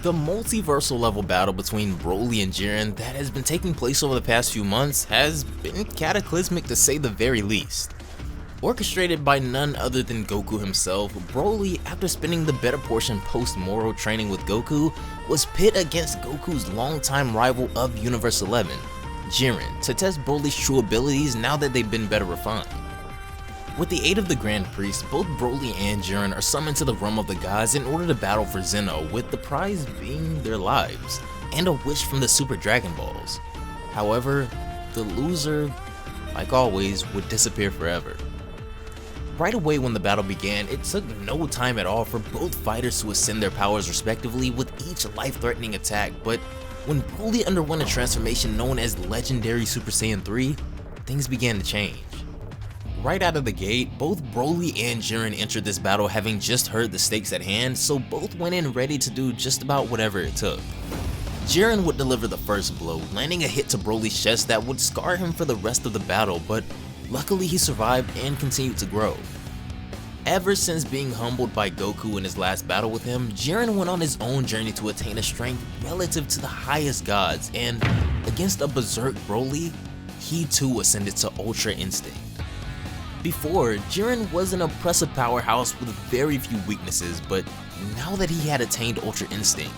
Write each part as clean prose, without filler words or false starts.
The multiversal level battle between Broly and Jiren that has been taking place over the past few months has been cataclysmic to say the very least. Orchestrated by none other than Goku himself, Broly, after spending the better portion post-Moro training with Goku, was pit against Goku's longtime rival of Universe 11, Jiren, to test Broly's true abilities now that they've been better refined. With the aid of the Grand Priest, both Broly and Jiren are summoned to the realm of the gods in order to battle for Zeno, with the prize being their lives, and a wish from the Super Dragon Balls. However, the loser, like always, would disappear forever. Right away when the battle began, it took no time at all for both fighters to ascend their powers respectively with each life-threatening attack, but when Broly underwent a transformation known as Legendary Super Saiyan 3, things began to change. Right out of the gate, both Broly and Jiren entered this battle having just heard the stakes at hand, so both went in ready to do just about whatever it took. Jiren would deliver the first blow, landing a hit to Broly's chest that would scar him for the rest of the battle, but luckily he survived and continued to grow. Ever since being humbled by Goku in his last battle with him, Jiren went on his own journey to attain a strength relative to the highest gods, and against a berserk Broly, he too ascended to Ultra Instinct. Before, Jiren was an oppressive powerhouse with very few weaknesses, but now that he had attained Ultra Instinct,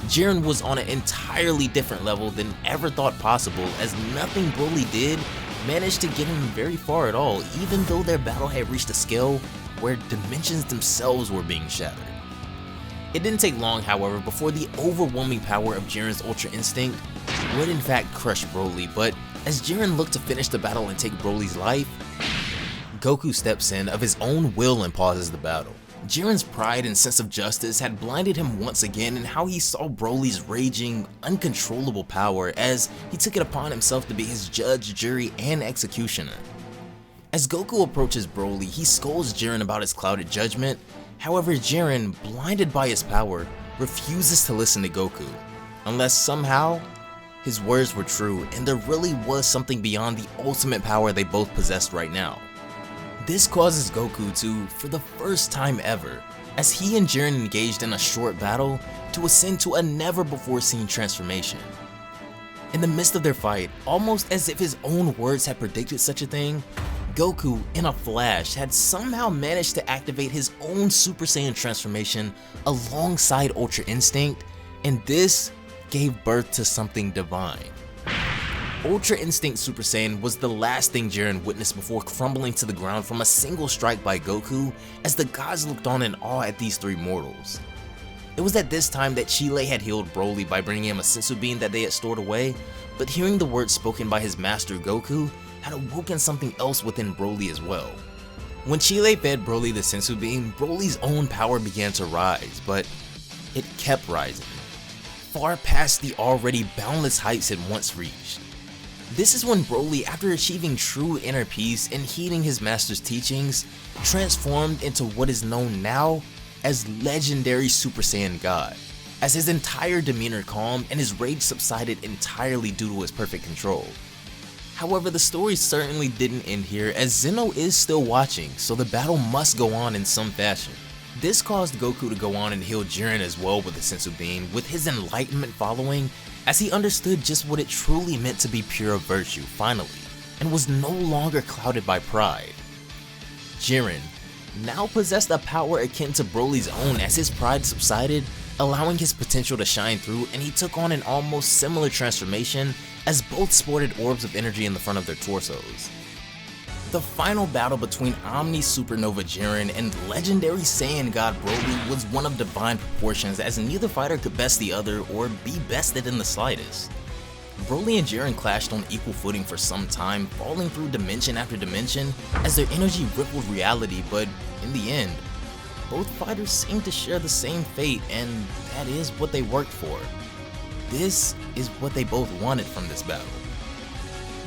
Jiren was on an entirely different level than ever thought possible, as nothing Broly did managed to get him very far at all, even though their battle had reached a scale where dimensions themselves were being shattered. It didn't take long, however, before the overwhelming power of Jiren's Ultra Instinct would in fact crush Broly, but as Jiren looked to finish the battle and take Broly's life, Goku steps in of his own will and pauses the battle. Jiren's pride and sense of justice had blinded him once again in how he saw Broly's raging, uncontrollable power as he took it upon himself to be his judge, jury, and executioner. As Goku approaches Broly, he scolds Jiren about his clouded judgment. However, Jiren, blinded by his power, refuses to listen to Goku, unless somehow his words were true and there really was something beyond the ultimate power they both possessed right now. This causes Goku to, for the first time ever, as he and Jiren engaged in a short battle, to ascend to a never-before-seen transformation. In the midst of their fight, almost as if his own words had predicted such a thing, Goku, in a flash, had somehow managed to activate his own Super Saiyan transformation alongside Ultra Instinct, and this gave birth to something divine. Ultra Instinct Super Saiyan was the last thing Jiren witnessed before crumbling to the ground from a single strike by Goku, as the gods looked on in awe at these three mortals. It was at this time that Chile had healed Broly by bringing him a sensu bean that they had stored away, but hearing the words spoken by his master Goku had awoken something else within Broly as well. When Chile fed Broly the sensu bean, Broly's own power began to rise, but it kept rising, far past the already boundless heights it once reached. This is when Broly, after achieving true inner peace and heeding his master's teachings, transformed into what is known now as Legendary Super Saiyan God, as his entire demeanor calmed and his rage subsided entirely due to his perfect control. However, the story certainly didn't end here, as Zeno is still watching, so the battle must go on in some fashion. This caused Goku to go on and heal Jiren as well with the sensu bean, with his enlightenment following, as he understood just what it truly meant to be pure virtue finally, and was no longer clouded by pride. Jiren now possessed a power akin to Broly's own as his pride subsided, allowing his potential to shine through, and he took on an almost similar transformation as both sported orbs of energy in the front of their torsos. The final battle between Omni Supernova Jiren and Legendary Saiyan God Broly was one of divine proportions, as neither fighter could best the other or be bested in the slightest. Broly and Jiren clashed on equal footing for some time, falling through dimension after dimension as their energy rippled reality, but in the end, both fighters seemed to share the same fate, and that is what they worked for. This is what they both wanted from this battle.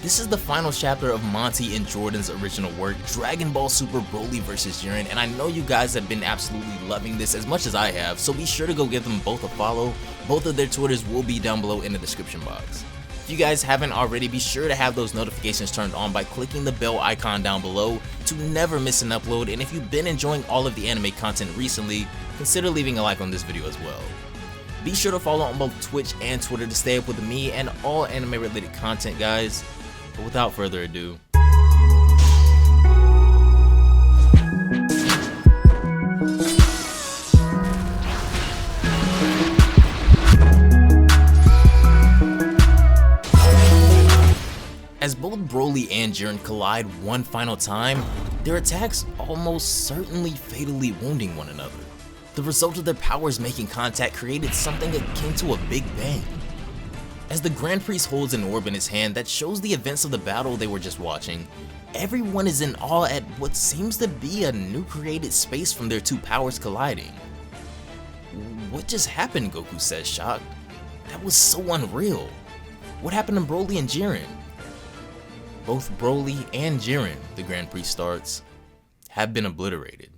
This is the final chapter of Monty and Jordan's original work, Dragon Ball Super Broly vs Jiren, and I know you guys have been absolutely loving this as much as I have, so be sure to go give them both a follow. Both of their Twitters will be down below in the description box. If you guys haven't already, be sure to have those notifications turned on by clicking the bell icon down below to never miss an upload, and if you've been enjoying all of the anime content recently, consider leaving a like on this video as well. Be sure to follow on both Twitch and Twitter to stay up with me and all anime related content, guys. But without further ado, as both Broly and Jiren collide one final time, their attacks almost certainly fatally wounding one another. The result of their powers making contact created something akin to a Big Bang. As the Grand Priest holds an orb in his hand that shows the events of the battle they were just watching, everyone is in awe at what seems to be a new created space from their two powers colliding. "What just happened?" Goku says, shocked. "That was so unreal. What happened to Broly and Jiren?" "Both Broly and Jiren," the Grand Priest starts, "have been obliterated."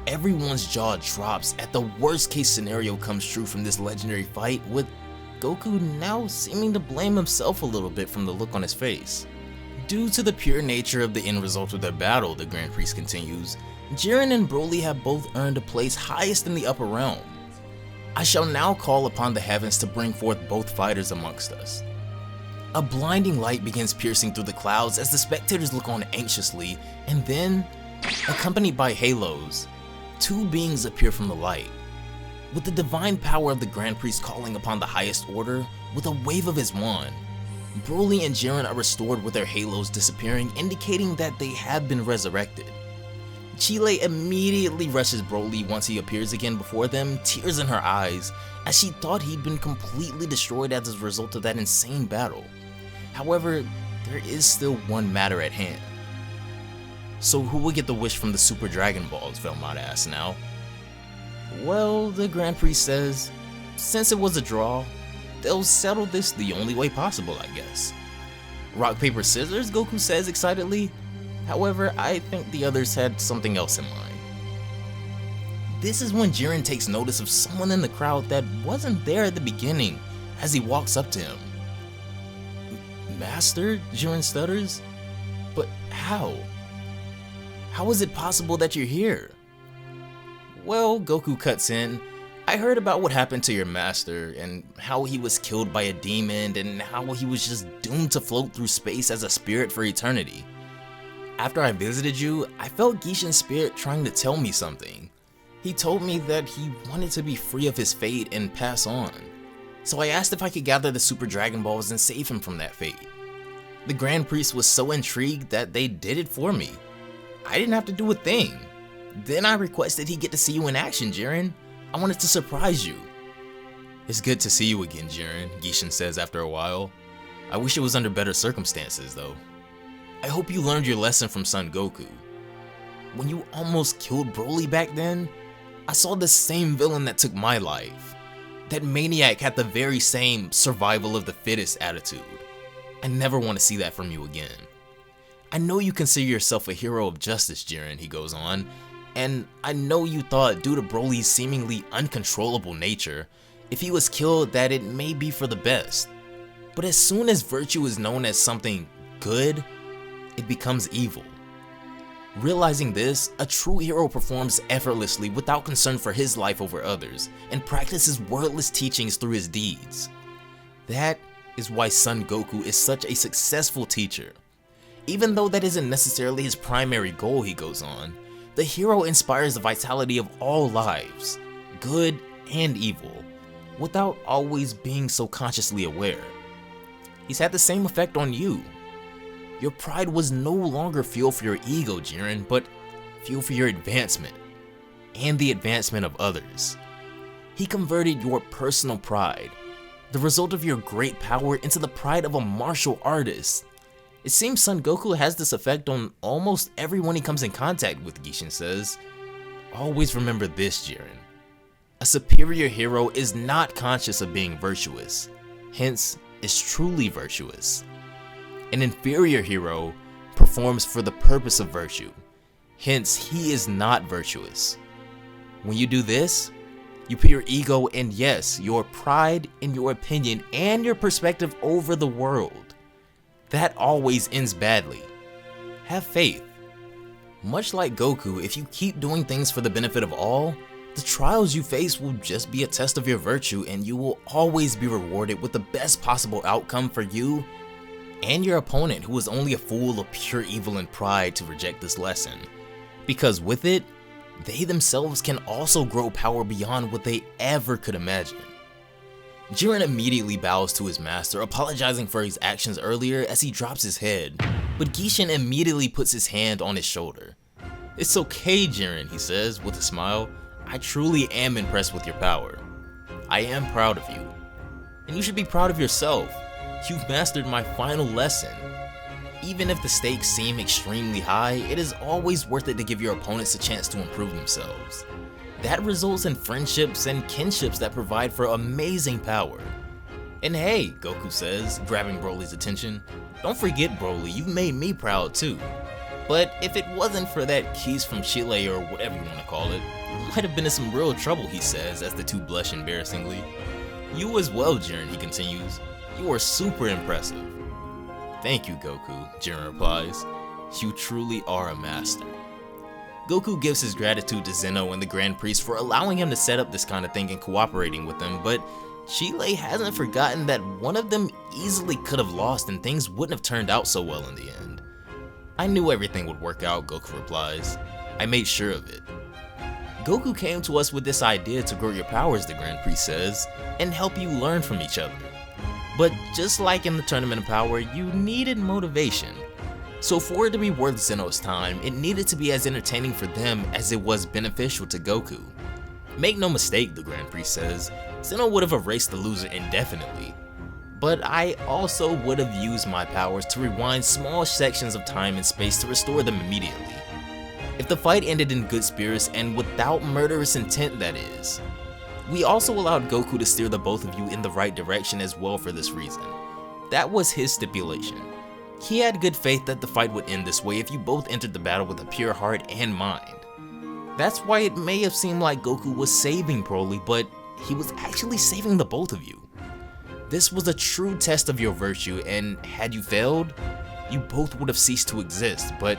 Everyone's jaw drops at the worst case scenario comes true from this legendary fight, with Goku now seeming to blame himself a little bit from the look on his face. "Due to the pure nature of the end result of their battle," the Grand Priest continues, "Jiren and Broly have both earned a place highest in the upper realm. I shall now call upon the heavens to bring forth both fighters amongst us." A blinding light begins piercing through the clouds as the spectators look on anxiously, and then, accompanied by halos, two beings appear from the light. With the divine power of the Grand Priest calling upon the highest order, with a wave of his wand, Broly and Jiren are restored with their halos disappearing, indicating that they have been resurrected. Chile immediately rushes Broly once he appears again before them, tears in her eyes, as she thought he'd been completely destroyed as a result of that insane battle. However, there is still one matter at hand. "So who will get the wish from the Super Dragonballs?" Velmont asks now. "Well," the Grand Priest says, "since it was a draw, they'll settle this the only way possible, I guess." "Rock, paper, scissors?" Goku says excitedly. However, I think the others had something else in mind. This is when Jiren takes notice of someone in the crowd that wasn't there at the beginning as he walks up to him. "Master?" Jiren stutters. "But how? How is it possible that you're here?" "Well," Goku cuts in, "I heard about what happened to your master and how he was killed by a demon and how he was just doomed to float through space as a spirit for eternity. After I visited you, I felt Gishin's spirit trying to tell me something. He told me that he wanted to be free of his fate and pass on. So I asked if I could gather the Super Dragon Balls and save him from that fate. The Grand Priest was so intrigued that they did it for me. I didn't have to do a thing. Then I requested he get to see you in action, Jiren. I wanted to surprise you." "It's good to see you again, Jiren," Gishin says after a while. "I wish it was under better circumstances, though. I hope you learned your lesson from Son Goku. When you almost killed Broly back then, I saw the same villain that took my life. That maniac had the very same survival of the fittest attitude. I never want to see that from you again. I know you consider yourself a hero of justice, Jiren," he goes on, "and I know you thought due to Broly's seemingly uncontrollable nature, if he was killed that it may be for the best. But as soon as virtue is known as something good, it becomes evil. Realizing this, a true hero performs effortlessly without concern for his life over others, and practices wordless teachings through his deeds. That is why Son Goku is such a successful teacher. Even though that isn't necessarily his primary goal," he goes on, "the hero inspires the vitality of all lives, good and evil, without always being so consciously aware. He's had the same effect on you. Your pride was no longer fuel for your ego, Jiren, but fuel for your advancement, and the advancement of others. He converted your personal pride, the result of your great power, into the pride of a martial artist. It seems Son Goku has this effect on almost everyone he comes in contact with," Gishin says. "Always remember this, Jiren. A superior hero is not conscious of being virtuous, hence is truly virtuous. An inferior hero performs for the purpose of virtue, hence he is not virtuous. When you do this, you put your ego and yes, your pride in your opinion and your perspective over the world. That always ends badly. Have faith. Much like Goku, if you keep doing things for the benefit of all, The trials you face will just be a test of your virtue, and you will always be rewarded with the best possible outcome for you and your opponent, who is only a fool of pure evil and pride to reject this lesson. Because with it, they themselves can also grow power beyond what they ever could imagine. Jiren immediately bows to his master, apologizing for his actions earlier as he drops his head, but Gishin immediately puts his hand on his shoulder. "It's okay, Jiren," he says with a smile. "I truly am impressed with your power. I am proud of you. And you should be proud of yourself. You've mastered my final lesson. Even if the stakes seem extremely high, it is always worth it to give your opponents a chance to improve themselves. That results in friendships and kinships that provide for amazing power. And hey," Goku says, grabbing Broly's attention, "don't forget, Broly, you've made me proud too. But if it wasn't for that kiss from Chile, or whatever you want to call it, you might have been in some real trouble," he says as the two blush embarrassingly. "You as well, Jiren," he continues. "You are super impressive." "Thank you, Goku," Jiren replies. "You truly are a master." Goku gives his gratitude to Zeno and the Grand Priest for allowing him to set up this kind of thing and cooperating with them, but Chile hasn't forgotten that one of them easily could have lost and things wouldn't have turned out so well in the end. "I knew everything would work out," Goku replies. "I made sure of it." "Goku came to us with this idea to grow your powers," the Grand Priest says, "and help you learn from each other. But just like in the Tournament of Power, you needed motivation. So for it to be worth Zeno's time, it needed to be as entertaining for them as it was beneficial to Goku. Make no mistake," the Grand Priest says, "Zeno would have erased the loser indefinitely. But I also would have used my powers to rewind small sections of time and space to restore them immediately. If the fight ended in good spirits and without murderous intent, that is. We also allowed Goku to steer the both of you in the right direction as well for this reason. That was his stipulation. He had good faith that the fight would end this way if you both entered the battle with a pure heart and mind. That's why it may have seemed like Goku was saving Broly, but he was actually saving the both of you. This was a true test of your virtue, and had you failed, you both would have ceased to exist. But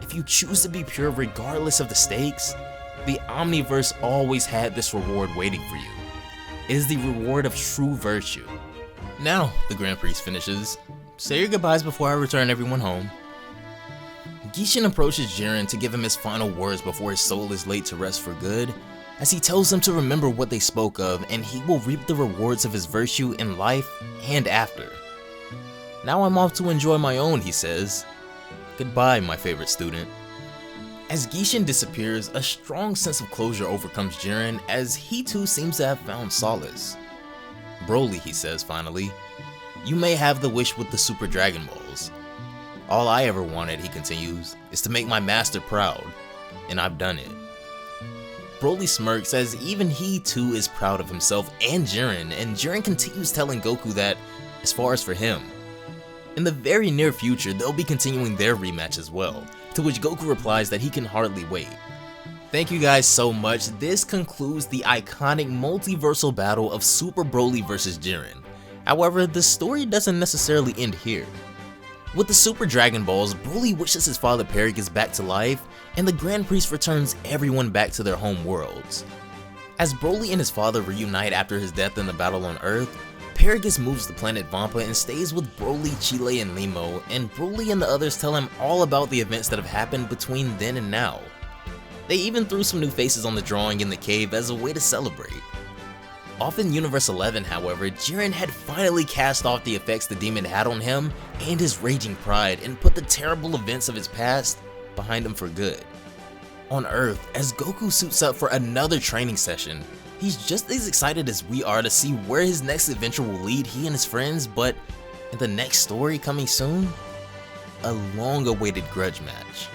if you choose to be pure regardless of the stakes, the Omniverse always had this reward waiting for you. It is the reward of true virtue. Now," the Grand Priest finishes, "say your goodbyes before I return everyone home." Gishin approaches Jiren to give him his final words before his soul is laid to rest for good, as he tells him to remember what they spoke of and he will reap the rewards of his virtue in life and after. "Now I'm off to enjoy my own," he says. "Goodbye, my favorite student." As Gishin disappears, a strong sense of closure overcomes Jiren as he too seems to have found solace. "Broly," he says finally, "you may have the wish with the Super Dragon Balls. All I ever wanted," he continues, "is to make my master proud, and I've done it." Broly smirks as even he too is proud of himself and Jiren continues telling Goku that, as far as for him, in the very near future they'll be continuing their rematch as well, to which Goku replies that he can hardly wait. Thank you guys so much. This concludes the iconic multiversal battle of Super Broly vs Jiren. However, the story doesn't necessarily end here. With the Super Dragon Balls, Broly wishes his father Paragus back to life, and the Grand Priest returns everyone back to their home worlds. As Broly and his father reunite after his death in the battle on Earth, Paragus moves to planet Vampa and stays with Broly, Chile, and Lemo, and Broly and the others tell him all about the events that have happened between then and now. They even threw some new faces on the drawing in the cave as a way to celebrate. Off in Universe 11, however, Jiren had finally cast off the effects the demon had on him and his raging pride and put the terrible events of his past behind him for good. On Earth, as Goku suits up for another training session, he's just as excited as we are to see where his next adventure will lead he and his friends, but in the next story coming soon, a long-awaited grudge match.